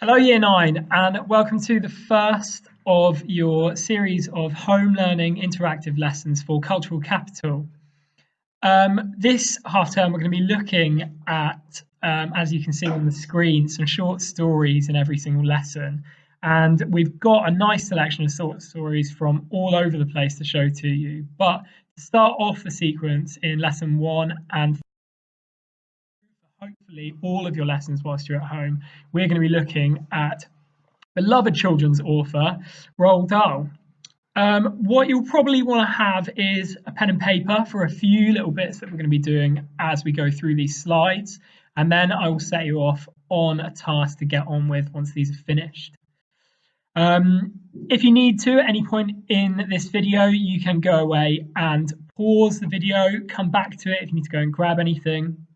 Hello, Year 9, and welcome to the first of your series of home learning interactive lessons for Cultural Capital. This half term, we're going to be looking at, as you can see on the screen, some short stories in every single lesson. And we've got a nice selection of short stories from all over the place to show to you. But to start off the sequence in lesson 1 and hopefully all of your lessons whilst you're at home, we're going to be looking at beloved children's author, Roald Dahl. What you'll probably want to have is a pen and paper for a few little bits that we're going to be doing as we go through these slides, and then I will set you off on a task to get on with once these are finished. If you need to at any point in this video, you can go away and pause the video, come back to it if you need to go and grab anything.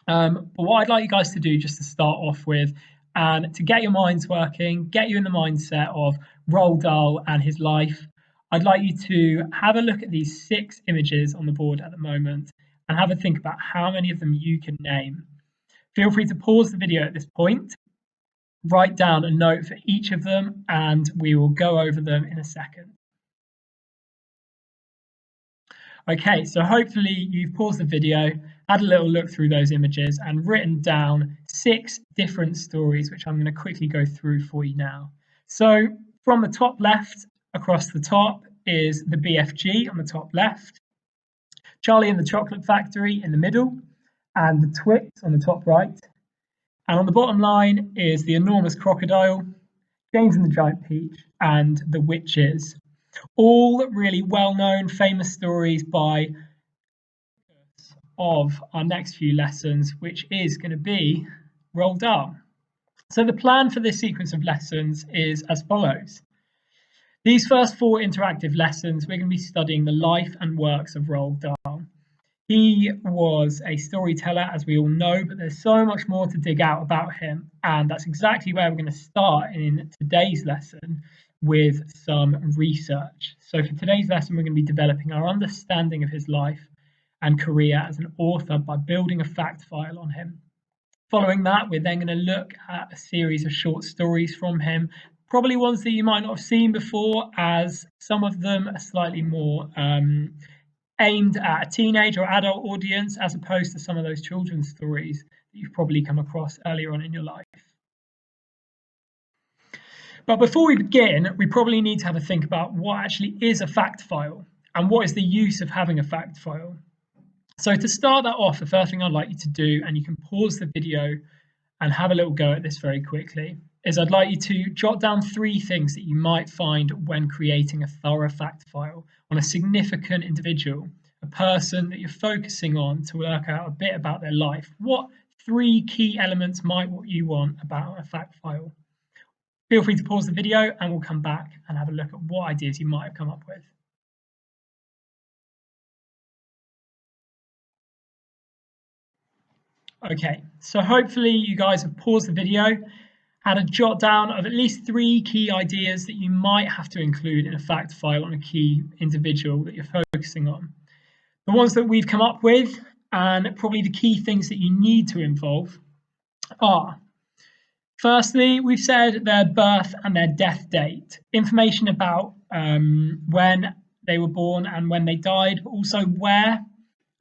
But what I'd like you guys to do just to start off with, and to get your minds working, get you in the mindset of Roald Dahl and his life, I'd like you to have a look at these 6 images on the board at the moment and have a think about how many of them you can name. Feel free to pause the video at this point, write down a note for each of them, and we will go over them in a second. Okay, so hopefully you've paused the video, had a little look through those images and written down 6 different stories, which I'm going to quickly go through for you now. So from the top left across the top is the BFG on the top left, Charlie and the Chocolate Factory in the middle, and the Twix on the top right. And on the bottom line is the Enormous Crocodile, James and the Giant Peach, and the Witches. All really well-known, famous stories by of our next few lessons, which is going to be Roald Dahl. So the plan for this sequence of lessons is as follows. These first 4 interactive lessons, we're going to be studying the life and works of Roald Dahl. He was a storyteller, as we all know, but there's so much more to dig out about him, and that's exactly where we're going to start in today's lesson with some research. So for today's lesson, we're going to be developing our understanding of his life and career as an author by building a fact file on him. Following that, we're then going to look at a series of short stories from him, probably ones that you might not have seen before, as some of them are slightly more aimed at a teenage or adult audience, as opposed to some of those children's stories that you've probably come across earlier on in your life. But before we begin, we probably need to have a think about what actually is a fact file and what is the use of having a fact file. So to start that off, the first thing I'd like you to do, and you can pause the video and have a little go at this very quickly, is I'd like you to jot down 3 things that you might find when creating a thorough fact file on a significant individual, a person that you're focusing on to work out a bit about their life. What 3 key elements might what you want about a fact file? Feel free to pause the video and we'll come back and have a look at what ideas you might have come up with. Okay, so hopefully you guys have paused the video, had a jot down of at least 3 key ideas that you might have to include in a fact file on a key individual that you're focusing on. The ones that we've come up with, and probably the key things that you need to involve, are: firstly, we've said their birth and their death date, information about when they were born and when they died, but also where.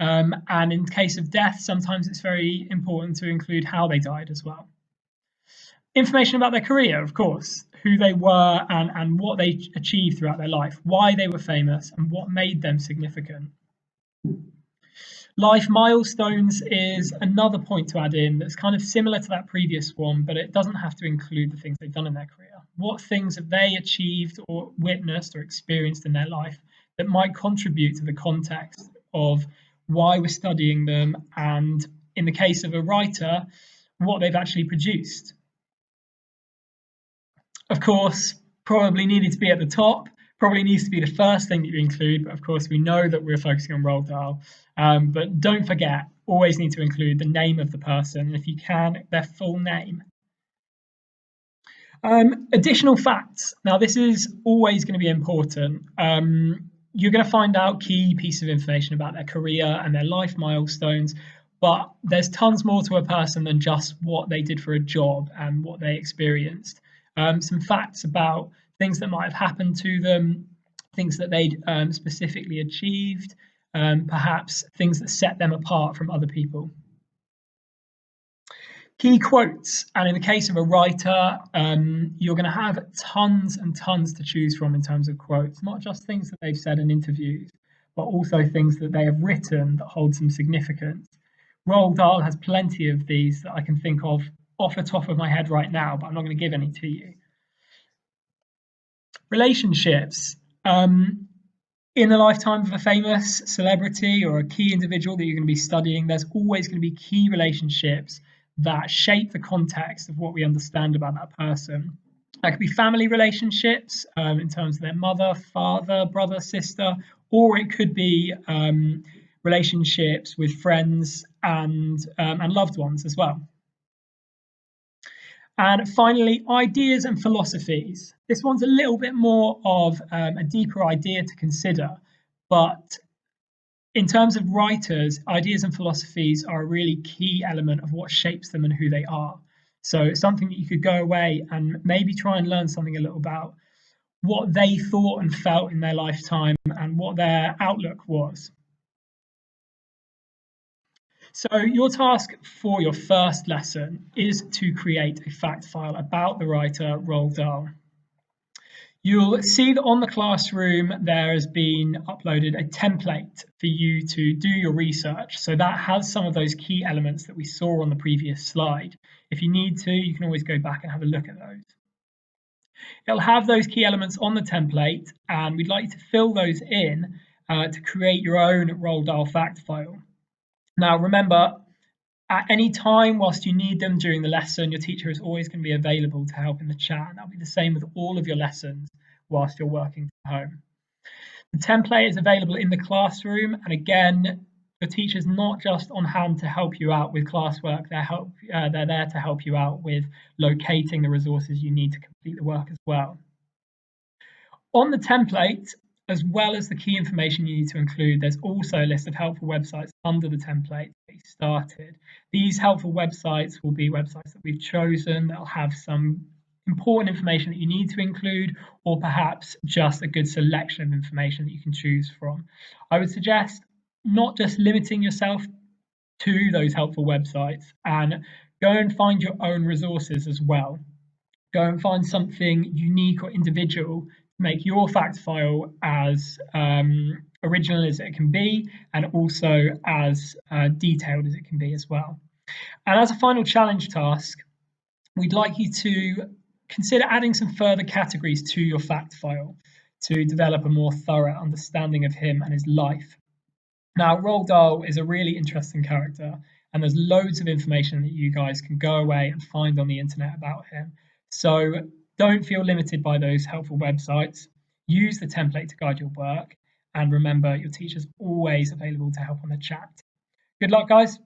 And in case of death, sometimes it's very important to include how they died as well. Information about their career, of course, who they were and what they achieved throughout their life, why they were famous and what made them significant. Life milestones is another point to add in that's kind of similar to that previous one, but it doesn't have to include the things they've done in their career. What things have they achieved or witnessed or experienced in their life that might contribute to the context of why we're studying them, and in the case of a writer, what they've actually produced. Of course, probably needed to be at the top, probably needs to be the first thing that you include, but of course we know that we're focusing on Roald Dahl. But don't forget, always need to include the name of the person, and if you can, their full name. Additional facts. Now this is always going to be important. You're going to find out key pieces of information about their career and their life milestones but there's tons more to a person than just what they did for a job and what they experienced. Some facts about things that might have happened to them, things that they'd specifically achieved, perhaps things that set them apart from other people. Key quotes, and in the case of a writer, you're going to have tons and tons to choose from in terms of quotes, not just things that they've said in interviews, but also things that they have written that hold some significance. Roald Dahl has plenty of these that I can think of off the top of my head right now, but I'm not going to give any to you. Relationships. In the lifetime of a famous celebrity or a key individual that you're going to be studying, there's always going to be key relationships that shape the context of what we understand about that person. That could be family relationships in terms of their mother, father, brother, sister, or it could be relationships with friends and loved ones as well. And finally, ideas and philosophies. This one's a little bit more of a deeper idea to consider, but in terms of writers, ideas and philosophies are a really key element of what shapes them and who they are. So it's something that you could go away and maybe try and learn something a little about what they thought and felt in their lifetime and what their outlook was. So your task for your first lesson is to create a fact file about the writer Roald Dahl. You'll see that on the classroom there has been uploaded a template for you to do your research. So that has some of those key elements that we saw on the previous slide. If you need to, you can always go back and have a look at those. It'll have those key elements on the template, and we'd like you to fill those in to create your own Roald Dahl fact file. Now, remember, at any time whilst you need them during the lesson, your teacher is always going to be available to help in the chat. And that'll be the same with all of your lessons whilst you're working from home. The template is available in the classroom. And again, your teacher's not just on hand to help you out with classwork. They're there to help you out with locating the resources you need to complete the work as well. On the template, as well as the key information you need to include, there's also a list of helpful websites under the template to get you started. These helpful websites will be websites that we've chosen that'll have some important information that you need to include, or perhaps just a good selection of information that you can choose from. I would suggest not just limiting yourself to those helpful websites, and go and find your own resources as well. Go and find something unique or individual, make your fact file as original as it can be, and also as detailed as it can be as well. And as a final challenge task, we'd like you to consider adding some further categories to your fact file to develop a more thorough understanding of him and his life. Now, Roald Dahl is a really interesting character, and there's loads of information that you guys can go away and find on the internet about him. So don't feel limited by those helpful websites. Use the template to guide your work. And remember, your teacher's always available to help on the chat. Good luck, guys.